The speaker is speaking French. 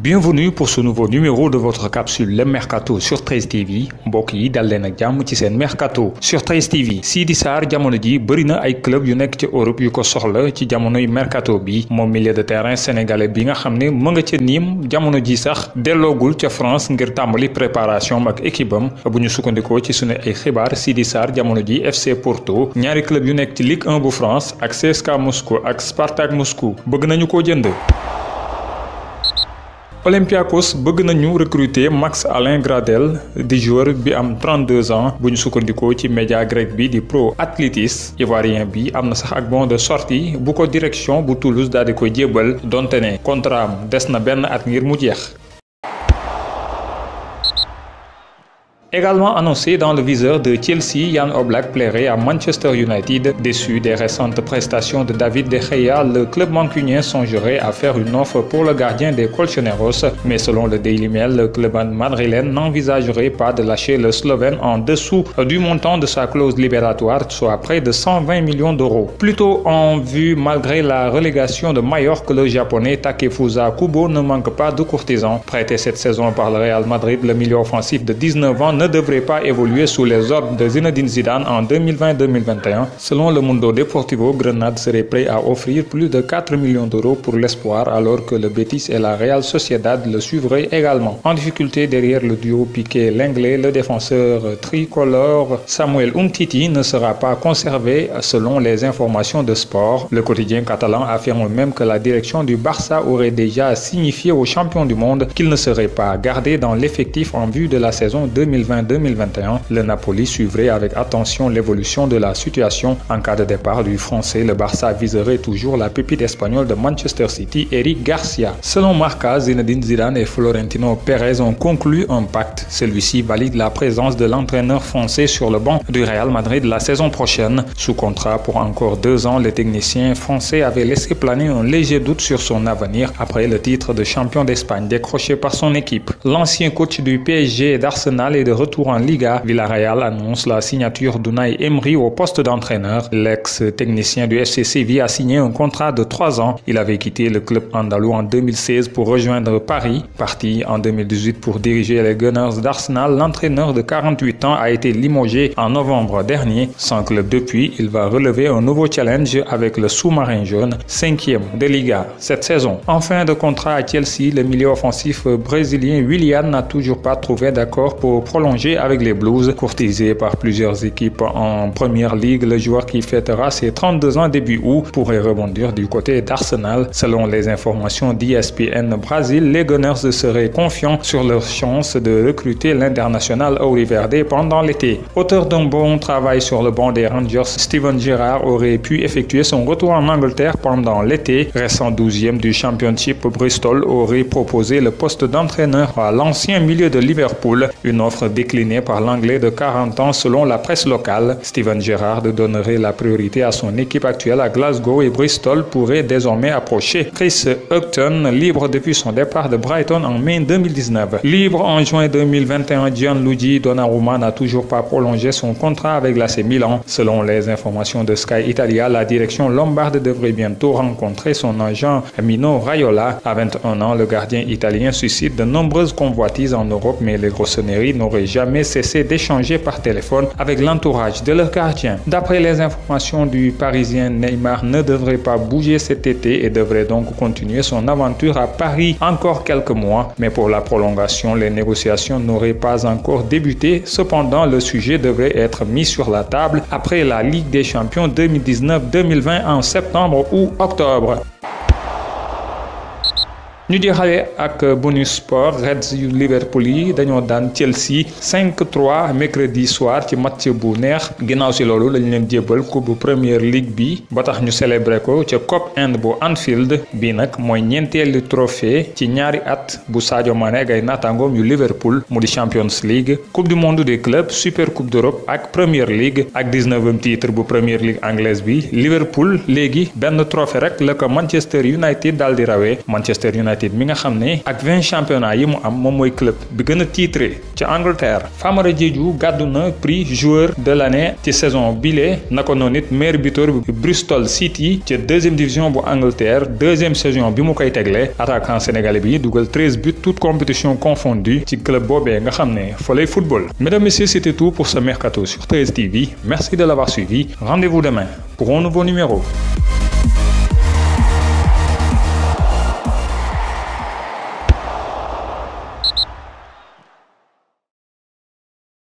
Bienvenue pour ce nouveau numéro de votre capsule Le Mercato sur 13 TV mbokk yi dal leen ak jàmm ci seen Mercato sur 13 TV Sidi Sarr jamono ji bëri na ay club yu nekk ci Europe yu ko soxla ci jamonoy Mercato bi moom milieu de terrain sénégalais bi nga xam ne mu nga ca Nîmes jamono ji sax delloogul ca France ngir tàmbali préparation ak équipe am bu ñu sukkandikoo ci sunu ay xibaar Sidi Sarr jamono ji FC Porto ñaari club yu nekk ci Ligue 1 bu France ak CSKA Moscou ak Spartak Moscou bëgg nañu koo jënd. Olympiakos bëgg nañu recruter Max Alain Gradel di joueur bi am 32 ans bu ñu sukkandikoo ci média grec bi di Pro Athletis ivoirien bi am na sax ak bon de sortie bu ko direction bu Toulouse daal di koy jébbal donte ne contrat am des na benn at ngir mu jeex. Également annoncé dans le viseur de Chelsea, Jan Oblak plairait à Manchester United. Déçu des récentes prestations de David De Gea, le club mancunien songerait à faire une offre pour le gardien des Colchoneros. Mais selon le Daily Mail, le club madrilène n'envisagerait pas de lâcher le Slovène en dessous du montant de sa clause libératoire, soit près de 120 millions d'euros. Plutôt en vue, malgré la relégation de Majorque, le japonais Takefusa Kubo ne manque pas de courtisans. Prêté cette saison par le Real Madrid, le milieu offensif de 19 ans ne devrait pas évoluer sous les ordres de Zinedine Zidane en 2020-2021. Selon le Mundo Deportivo, Grenade serait prêt à offrir plus de 4 millions d'euros pour l'espoir, alors que le Betis et la Real Sociedad le suivraient également. En difficulté derrière le duo Piqué-Lenglet, le défenseur tricolore Samuel Umtiti ne sera pas conservé selon les informations de Sport. Le quotidien catalan affirme même que la direction du Barça aurait déjà signifié aux champions du monde qu'il ne serait pas gardé dans l'effectif en vue de la saison 2020-2021, le Napoli suivrait avec attention l'évolution de la situation. En cas de départ du Français, le Barça viserait toujours la pépite espagnole de Manchester City, Eric Garcia. Selon Marca, Zinedine Zidane et Florentino Pérez ont conclu un pacte. Celui-ci valide la présence de l'entraîneur français sur le banc du Real Madrid la saison prochaine. Sous contrat pour encore 2 ans, le technicien français avait laissé planer un léger doute sur son avenir après le titre de champion d'Espagne décroché par son équipe. L'ancien coach du PSG et d'Arsenal est de retour en Liga. Villarreal annonce la signature d'Unai Emery au poste d'entraîneur. L'ex-technicien du FC Séville a signé un contrat de 3 ans. Il avait quitté le club andalou en 2016 pour rejoindre Paris. Parti en 2018 pour diriger les Gunners d'Arsenal, l'entraîneur de 48 ans a été limogé en novembre dernier. Sans club depuis, il va relever un nouveau challenge avec le sous-marin jaune, 5e de Liga cette saison. En fin de contrat à Chelsea, le milieu offensif brésilien Willian n'a toujours pas trouvé d'accord pour prolonger avec les Blues. Courtisé par plusieurs équipes en première ligue, le joueur qui fêtera ses 32 ans début août pourrait rebondir du côté d'Arsenal. Selon les informations d'ESPN Brésil, les Gunners seraient confiants sur leur chance de recruter l'international Auriverde pendant l'été. Auteur d'un bon travail sur le banc des Rangers, Steven Gerrard aurait pu effectuer son retour en Angleterre pendant l'été. Récent 12e du Championship, Bristol aurait proposé le poste d'entraîneur à l'ancien milieu de Liverpool. Une offre déclinée par l'anglais de 40 ans selon la presse locale. Steven Gerrard donnerait la priorité à son équipe actuelle à Glasgow et Bristol pourrait désormais approcher Chris Hughton, libre depuis son départ de Brighton en mai 2019. Libre en juin 2021, Gianluigi Donnarumma n'a toujours pas prolongé son contrat avec l'AC Milan. Selon les informations de Sky Italia, la direction lombarde devrait bientôt rencontrer son agent Mino Raiola. À 21 ans, le gardien italien suscite de nombreuses convoitises en Europe, mais les Rossoneri n'auraient jamais cessé d'échanger par téléphone avec l'entourage de leur gardien. D'après les informations du Parisien, Neymar ne devrait pas bouger cet été et devrait donc continuer son aventure à Paris encore quelques mois. Mais pour la prolongation, les négociations n'auraient pas encore débuté. Cependant, le sujet devrait être mis sur la table après la Ligue des Champions 2019-2020 en septembre ou octobre. ñu jeexale ak bonus sport. Reds yu Liverpool yi dañoo daan Chelsea 5-3 mercredi soir ci match bu neex. ginnaaw si loolu lañ leen jébbal coupe bu Premier League bi ba tax ñu célébrer ko ca Cop End bu Anfield. bi nag mooy ñeenteelu trophée ci ñaari at bu Sadio Mané ak ay naataangoom yu Liverpool mu di Champions League, coupe du monde des clubs, Super Coupe d'Europe ak Premier League. ak 19e titre bu Premier League anglaise bi, Liverpool léegi benn trophée rek la ko Manchester United daal di rawee. Manchester United United mi nga xam ne ak 20 championnats yi mu am moom mooy club bi gën a titré ci Angleterre. Famara Diédhiou gàddu na prix joueur de l'année ci saison bile naka noonu it meilleur buteur bi Bristol City ci deuxième division bu Angleterre deuxième saison bi mu koy tegle attaquant sénégalais bi dugal 13 buts toutes compétitions confondues ci club boobee nga xam ne fa lay football. Mesdames, messieurs, c'était tout pour ce mercato sur 13 TV. Merci de l'avoir suivi. Rendez-vous demain pour un nouveau numéro.